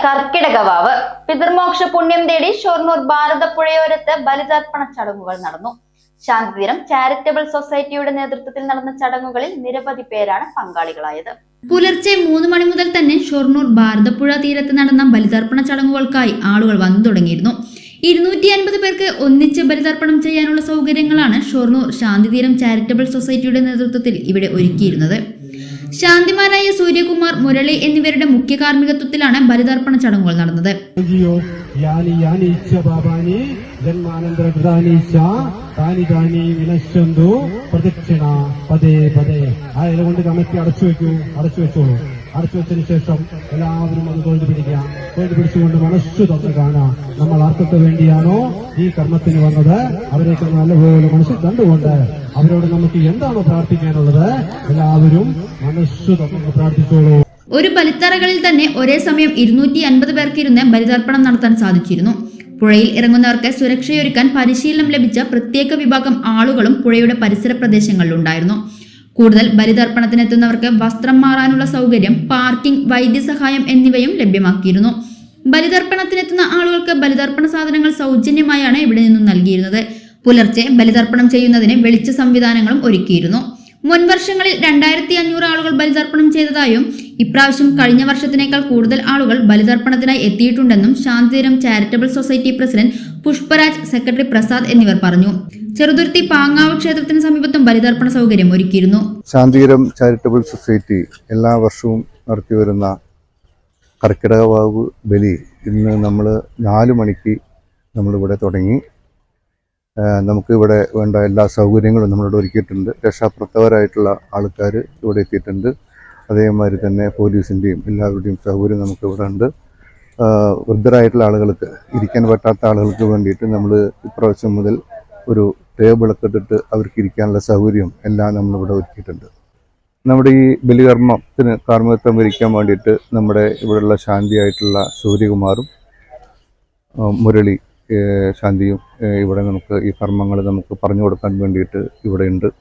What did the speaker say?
കർക്കിടകവാവ് പിതൃമോക്ഷ പുണ്യം തേടി ഷൊർണൂർ ഭാരതപ്പുഴയോരത്ത് ബലിതർപ്പണ ചടങ്ങുകൾ നടന്നു. ശാന്തിതീരം ചാരിറ്റബിൾ സൊസൈറ്റിയുടെ നേതൃത്വത്തിൽ നടന്ന ചടങ്ങുകളിൽ നിരവധി പേരാണ് പങ്കാളികളായത്. പുലർച്ചെ 3 മണി മുതൽ തന്നെ ഷൊർണൂർ ഭാരതപ്പുഴ തീരത്ത് നടന്ന ബലിതർപ്പണ ചടങ്ങുകൾക്കായി ആളുകൾ വന്നു തുടങ്ങിയിരുന്നു. 250 പേർക്ക് ഒന്നിച്ച് ബലിതർപ്പണം ചെയ്യാനുള്ള സൗകര്യങ്ങളാണ് ഷൊർണൂർ ശാന്തിതീരം ചാരിറ്റബിൾ സൊസൈറ്റിയുടെ നേതൃത്വത്തിൽ ഇവിടെ ഒരുക്കിയിരുന്നത്. ശാന്തിമാരായ സൂര്യകുമാർ, മുരളി എന്നിവരുടെ മുഖ്യ കാർമ്മികത്വത്തിലാണ് ബലിതർപ്പണ ചടങ്ങുകൾ നടന്നത്. അടച്ചു വെച്ചതിന് ശേഷം എല്ലാവരും അത് തൊഴിൽ പിടിക്കുക. തൊഴിൽ പിടിച്ചുകൊണ്ട് മനസ്സു തുറന്ന് കാണാം. നമ്മൾ ആർക്കൊക്കെ വേണ്ടിയാണോ ഈ കർമ്മത്തിന് വന്നത് അവരെയൊക്കെ നല്ലപോലെ മനസ്സിൽ കണ്ടുകൊണ്ട് അവരോട് നമുക്ക് എന്താണോ പ്രാർത്ഥിക്കാനുള്ളത് എല്ലാവരും മനസ്സു തുറന്ന് പ്രാർത്ഥിച്ചോളൂ. ഒരു ബലിത്തറകളിൽ തന്നെ ഒരേ സമയം 250 പേർക്ക് ഇരുന്ന് ബലിതർപ്പണം നടത്താൻ സാധിച്ചിരുന്നു. പുഴയിൽ ഇറങ്ങുന്നവർക്ക് സുരക്ഷയൊരുക്കാൻ പരിശീലനം ലഭിച്ച പ്രത്യേക വിഭാഗം ആളുകളും പുഴയുടെ പരിസര പ്രദേശങ്ങളിലുണ്ടായിരുന്നു. കൂടുതൽ ബലിതർപ്പണത്തിനെത്തുന്നവർക്ക് വസ്ത്രം മാറാനുള്ള സൗകര്യം, പാർക്കിംഗ്, വൈദ്യസഹായം എന്നിവയും ലഭ്യമാക്കിയിരുന്നു. ബലിതർപ്പണത്തിനെത്തുന്ന ആളുകൾക്ക് ബലിതർപ്പണ സാധനങ്ങൾ സൗജന്യമായാണ് ഇവിടെ നിന്നും നൽകിയിരുന്നത്. പുലർച്ചെ ബലിതർപ്പണം ചെയ്യുന്നതിന് വെളിച്ച സംവിധാനങ്ങളും ഒരുക്കിയിരുന്നു. മുൻ വർഷങ്ങളിൽ 2500 ആളുകൾ ബലിതർപ്പണം ചെയ്തതായും ഇപ്രാവശ്യം കഴിഞ്ഞ വർഷത്തിനേക്കാൾ കൂടുതൽ ആളുകൾ ബലിതർപ്പണത്തിനായി എത്തിയിട്ടുണ്ടെന്നും Shanthitheeram charitable society president Pushparaj, secretary Prasad എന്നിവർ പറഞ്ഞു. ചെറുതുരുത്തി പാങ്ങാവ് ക്ഷേത്രത്തിന് സമീപത്തും ബലിതർപ്പണ സൗകര്യം ഒരുക്കിയിരുന്നു. ശാന്തിതീരം ചാരിറ്റബിൾ സൊസൈറ്റി എല്ലാ വർഷവും നടത്തിവരുന്ന കർക്കിടകവാവ് ബലി ഇന്ന് നമ്മൾ 4 മണിക്ക് നമ്മളിവിടെ തുടങ്ങി. നമുക്ക് ഇവിടെ വേണ്ട എല്ലാ സൗകര്യങ്ങളും നമ്മളിവിടെ ഒരുക്കിയിട്ടുണ്ട്. രക്ഷാപ്രവർത്തകരായിട്ടുള്ള ആൾക്കാർ ഇവിടെ എത്തിയിട്ടുണ്ട്. അതേമാതിരി തന്നെ പോലീസിൻ്റെയും എല്ലാവരുടെയും സൗകര്യം നമുക്കിവിടെ ഉണ്ട്. വൃദ്ധരായിട്ടുള്ള ആളുകൾക്ക്, ഇരിക്കാൻ പറ്റാത്ത ആളുകൾക്ക് വേണ്ടിയിട്ട് നമ്മൾ ഇപ്രാവശ്യം മുതൽ ഒരു ടേബിളൊക്കെ ഇട്ടിട്ട് അവർക്ക് ഇരിക്കാനുള്ള സൗകര്യം എല്ലാം നമ്മളിവിടെ ഒരുക്കിയിട്ടുണ്ട്. നമ്മുടെ ഈ ബലികർമ്മത്തിന് കാർമ്മികത്വം വഹിക്കാൻ വേണ്ടിയിട്ട് നമ്മുടെ ഇവിടെയുള്ള ശാന്തിയായിട്ടുള്ള സൂര്യകുമാറും മുരളി ശാന്തിയും ഇവിടെ നമുക്ക് ഈ കർമ്മങ്ങൾ നമുക്ക് പറഞ്ഞു കൊടുക്കാൻ വേണ്ടിയിട്ട് ഇവിടെ ഉണ്ട്.